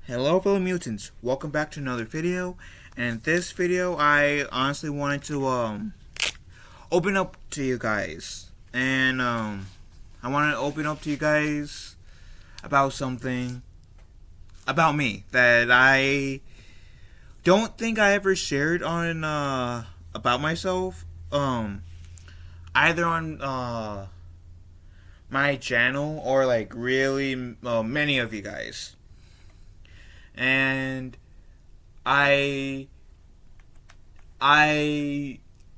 Hello fellow mutants, welcome back to another video. And in this video I honestly wanted to open up to you guys. And I wanted to open up to you guys about something about me that I don't think I ever shared on about myself. Either on my channel or like really many of you guys. And I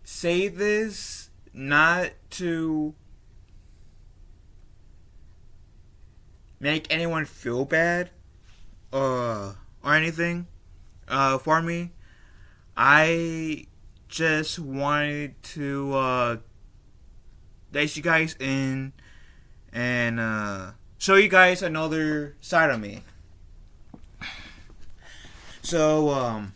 say this not to make anyone feel bad or anything for me. I just wanted to let you guys in and show you guys another side of me. So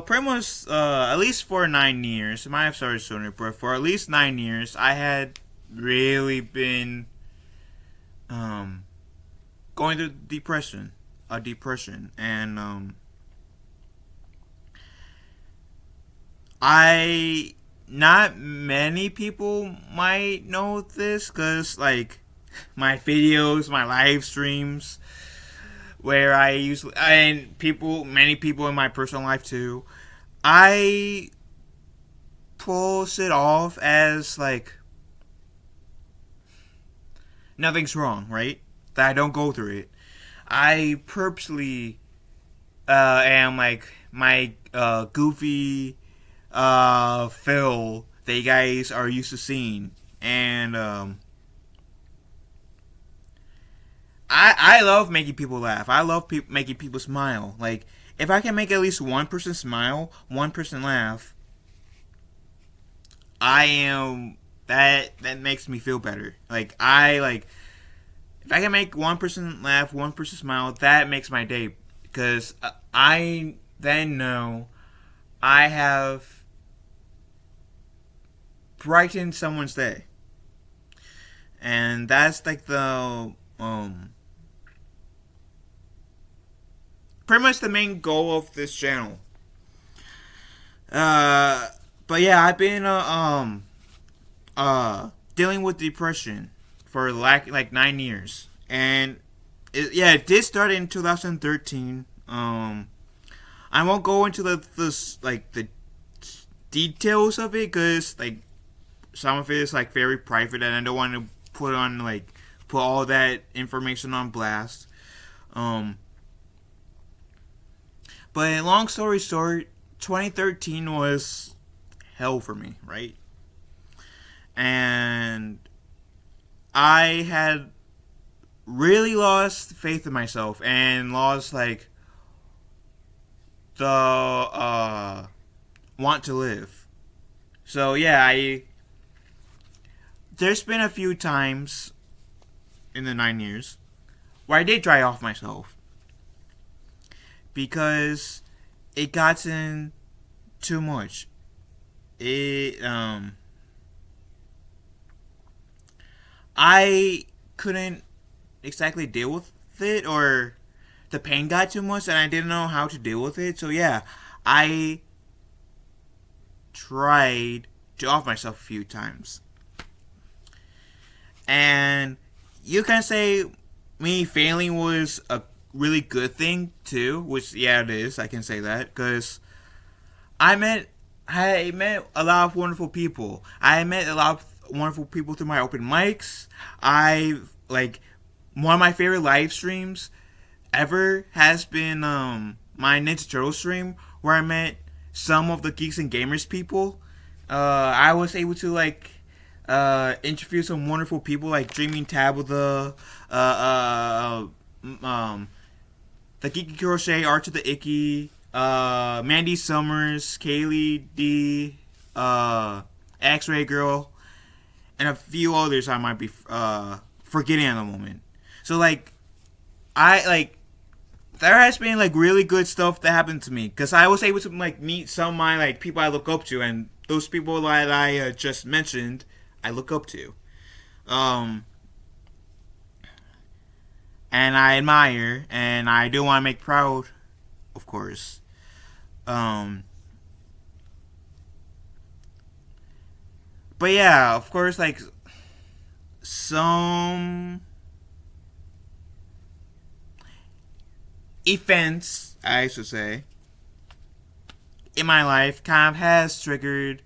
pretty much, at least for 9 years, it might have started sooner, but for at least 9 years, I had really been, going through depression, and, not many people might know this, cause, like, my videos, my live streams, where I usually, and many people in my personal life too, I pulls it off as like nothing's wrong, right? That I don't go through it. I purposely am like my goofy Phil that you guys are used to seeing, and I love making people laugh. I love making people smile. Like, if I can make at least one person smile, one person laugh, I am that makes me feel better. Like, if I can make one person laugh, one person smile, that makes my day, because I then know I have brightened someone's day, and that's like the pretty much the main goal of this channel. But yeah, I've been dealing with depression for like 9 years, and it did start in 2013. I won't go into the details of it, because like some of it is like very private, and I don't want to put all that information on blast. But long story short, 2013 was hell for me, right? And I had really lost faith in myself and lost like the want to live. So yeah, there's been a few times in the 9 years where I did dry off myself, because it got in too much. I couldn't exactly deal with it, or the pain got too much and I didn't know how to deal with it. So yeah, I tried to off myself a few times. And you can say me failing was a really good thing too, which yeah, it is. I can say that, because I met a lot of wonderful people. I met a lot of wonderful people through my open mics. One of my favorite live streams ever has been my Ninja Turtle stream, where I met some of the Geeks and Gamers people. I was able to interview some wonderful people like Dreaming Tabitha, the Geeky Crochet, Arch of the Icky, Mandy Summers, Kaylee D, X-Ray Girl, and a few others I might be forgetting at the moment. So there has been really good stuff that happened to me, because I was able to meet some of my people I look up to, and those people that I just mentioned I look up to. and I admire, and I do want to make proud, of course. Um, but yeah, of course, like some events, I should say, in my life kind of has triggered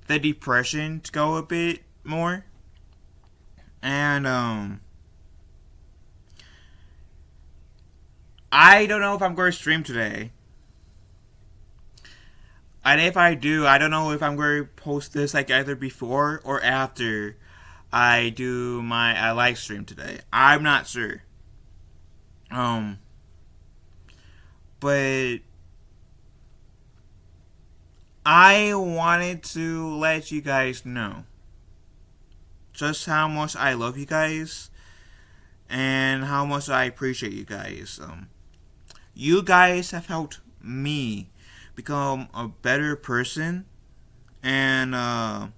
the depression to go a bit more. And I don't know if I'm going to stream today. And if I do, I don't know if I'm going to post this like either before or after I do my live stream today. I'm not sure. Um, but I wanted to let you guys know just how much I love you guys and how much I appreciate you guys. You guys have helped me become a better person, and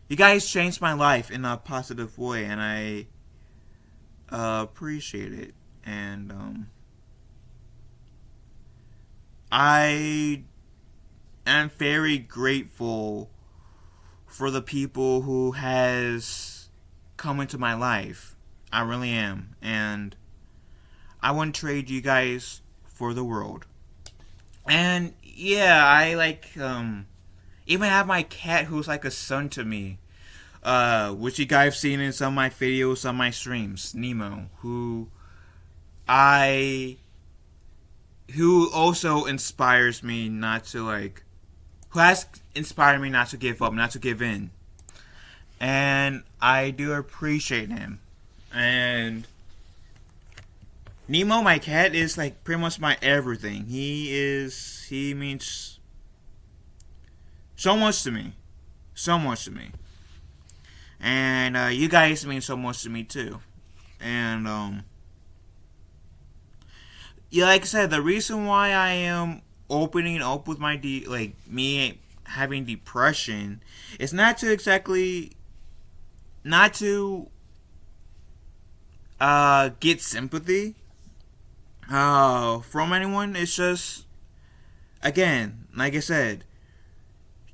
you guys changed my life in a positive way, and I appreciate it. And I am very grateful for the people who has come into my life. I really am, and I wouldn't trade you guys for the world. And yeah, I like even have my cat who's like a son to me. Which you guys have seen in some of my videos on my streams, Nemo, I who also inspires me not to like who has inspired me not to give up, not to give in. And I do appreciate him. And Nemo, my cat, is like pretty much my everything. He means so much to me. So much to me. And you guys mean so much to me too. And yeah, like I said, the reason why I am opening up with my me having depression is not to get sympathy from anyone. It's just, again, like I said,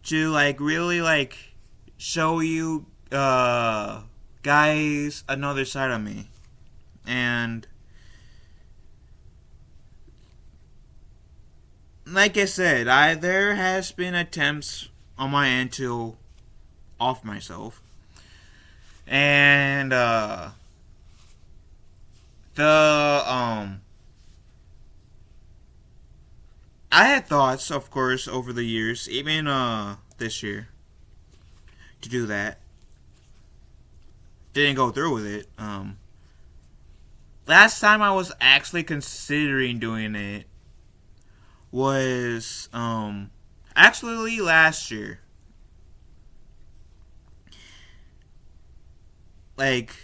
to like really like show you guys another side of me. And like I said, there has been attempts on my end to off myself. And I had thoughts, of course, over the years, even this year, to do that. Didn't go through with it. Last time I was actually considering doing it was actually last year. Like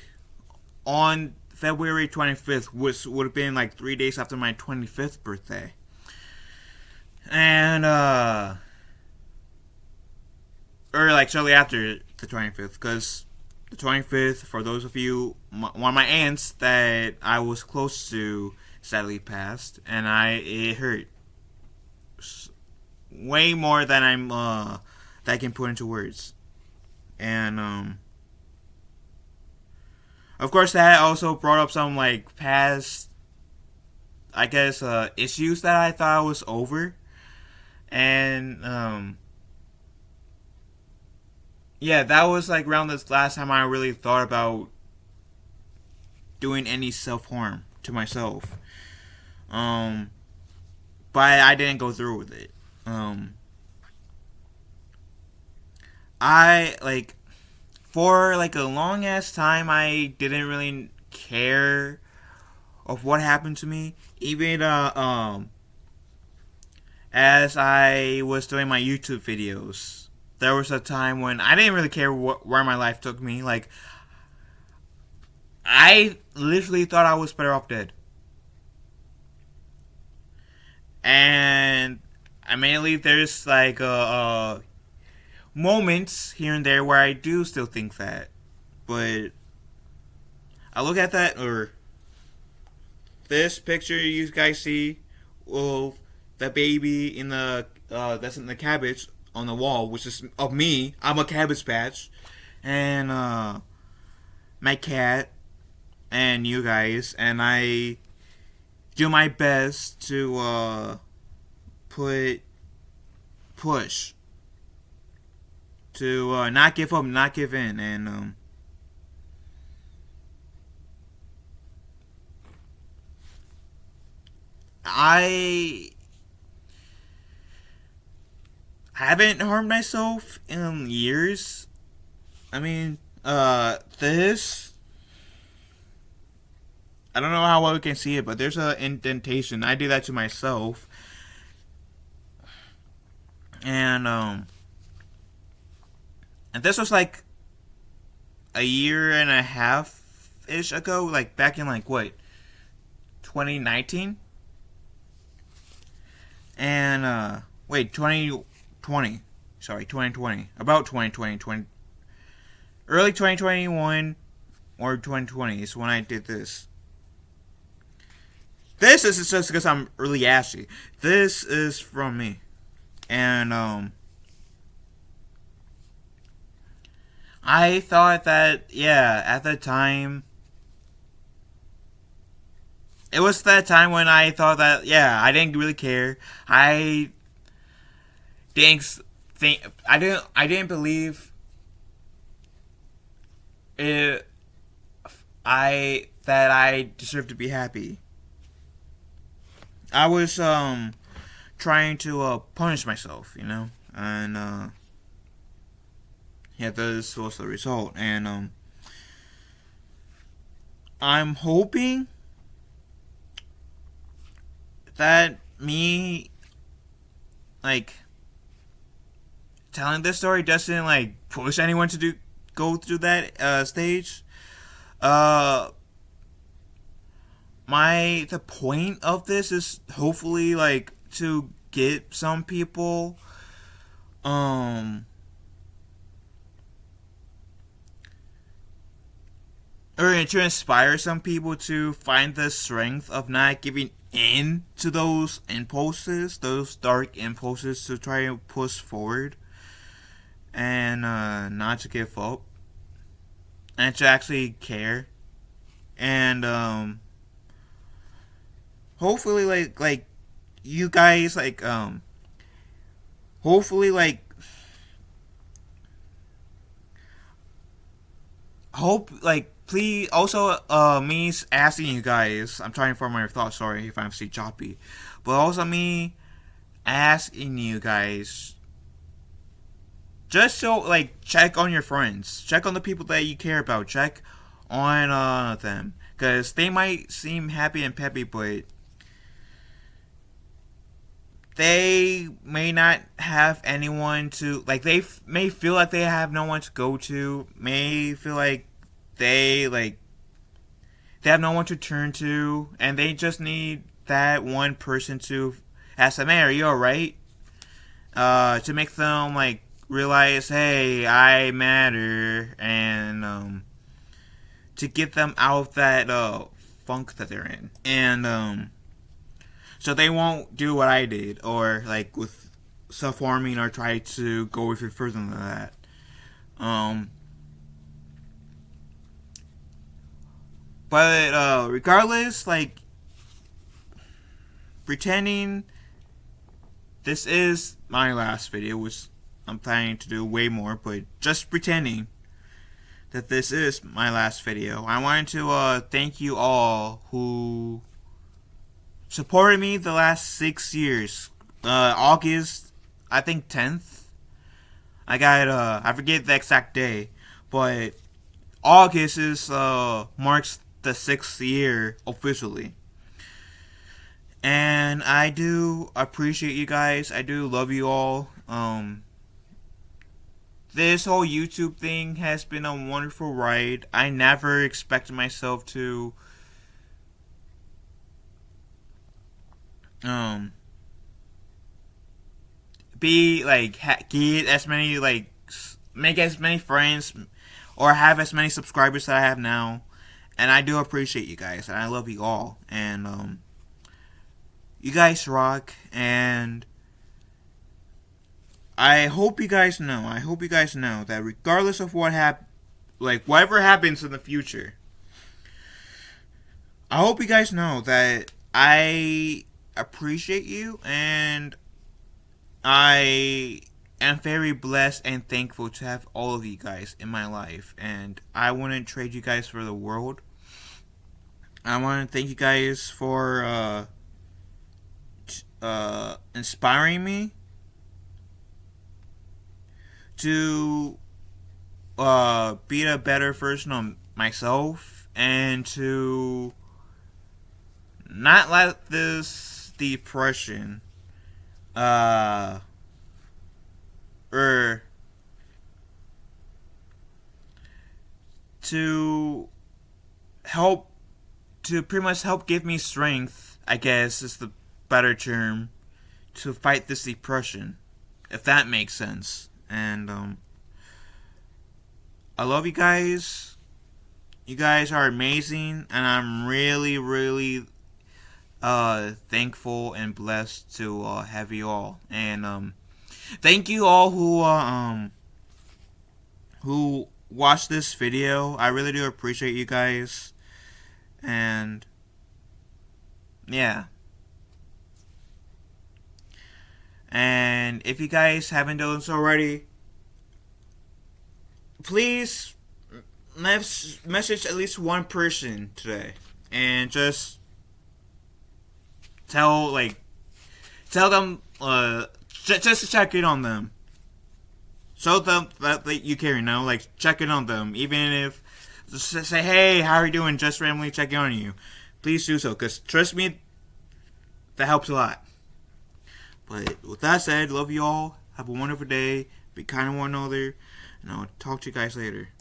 on February 25th, which would have been like 3 days after my 25th birthday. And or like shortly after the 25th, because the 25th, for those of you, one of my aunts that I was close to sadly passed, and it hurt way more than that I can put into words. And of course, that also brought up some like past, I guess, issues that I thought I was over. And yeah, that was like around this last time I really thought about doing any self-harm to myself. But I didn't go through with it. I like for like a long ass time I didn't really care of what happened to me. Even as I was doing my YouTube videos, there was a time when I didn't really care where my life took me. Like, I literally thought I was better off dead. And immediately there's like moments here and there where I do still think that. But I look at that, or this picture you guys see, well, the baby in the that's in the cabbage on the wall, which is of me. I'm a Cabbage Patch, and my cat, and you guys, and I do my best to push to not give up, not give in, and I haven't harmed myself in years. I mean, this. I don't know how well we can see it, but there's an indentation. I do that to myself. And this was like a year and a half ish ago, like back in like what, 2019? And wait, 2020. Sorry, 2020. About 2020, early 2021 or 2020 is when I did this. This is just because I'm really ashy. This is from me. And I thought that, yeah, at the time, it was that time when I thought that, yeah, I didn't really care. I didn't believe it. That I deserved to be happy. I was trying to punish myself, you know, and yeah, this was the result. And I'm hoping that me, like, telling this story doesn't like push anyone to go through that stage. The point of this is hopefully like to get some people or to inspire some people to find the strength of not giving in to those impulses, those dark impulses, to try and push forward and not to give up and to actually care. And hopefully like you guys like hopefully like hope like please also me asking you guys, I'm trying to form my thoughts, sorry if I'm still choppy, but also me asking you guys just so like check on your friends, check on the people that you care about, check on them, because they might seem happy and peppy, but they may not have anyone to, like, they may feel like they have no one to go to, may feel like they have no one to turn to, and they just need that one person to ask them, hey, are you alright? To make them, like, realize, hey, I matter, and, to get them out of that, funk that they're in. And, so they won't do what I did, or like with self-harming, or try to go even further than that. But regardless, like, pretending this is my last video, which I'm planning to do way more, but just pretending that this is my last video, I wanted to thank you all who supported me the last 6 years. August, I think 10th. I got I forget the exact day, but August is marks the 6th year officially. And I do appreciate you guys. I do love you all. This whole YouTube thing has been a wonderful ride. I never expected myself to be like get as many, like, make as many friends or have as many subscribers that I have now, And I do appreciate you guys, and I love you all. And you guys rock. And I hope you guys know. That regardless of whatever happens in the future, I hope you guys know that I appreciate you, and I am very blessed and thankful to have all of you guys in my life, and I wouldn't trade you guys for the world. I want to thank you guys for inspiring me to be a better version of myself, and to not let this depression or to pretty much help give me strength, I guess is the better term, to fight this depression, if that makes sense. And I love you guys. You guys are amazing, and I'm really, really thankful and blessed to have you all. And thank you all who watched this video. I really do appreciate you guys. And yeah. And if you guys haven't done so already, please message at least one person today, and just tell them just to check in on them. Show them that you care, check in on them, even if just say, hey, how are you doing, just randomly checking on you. Please do so, because trust me, that helps a lot. But with that said, love you all, have a wonderful day, be kind to one another, and I'll talk to you guys later.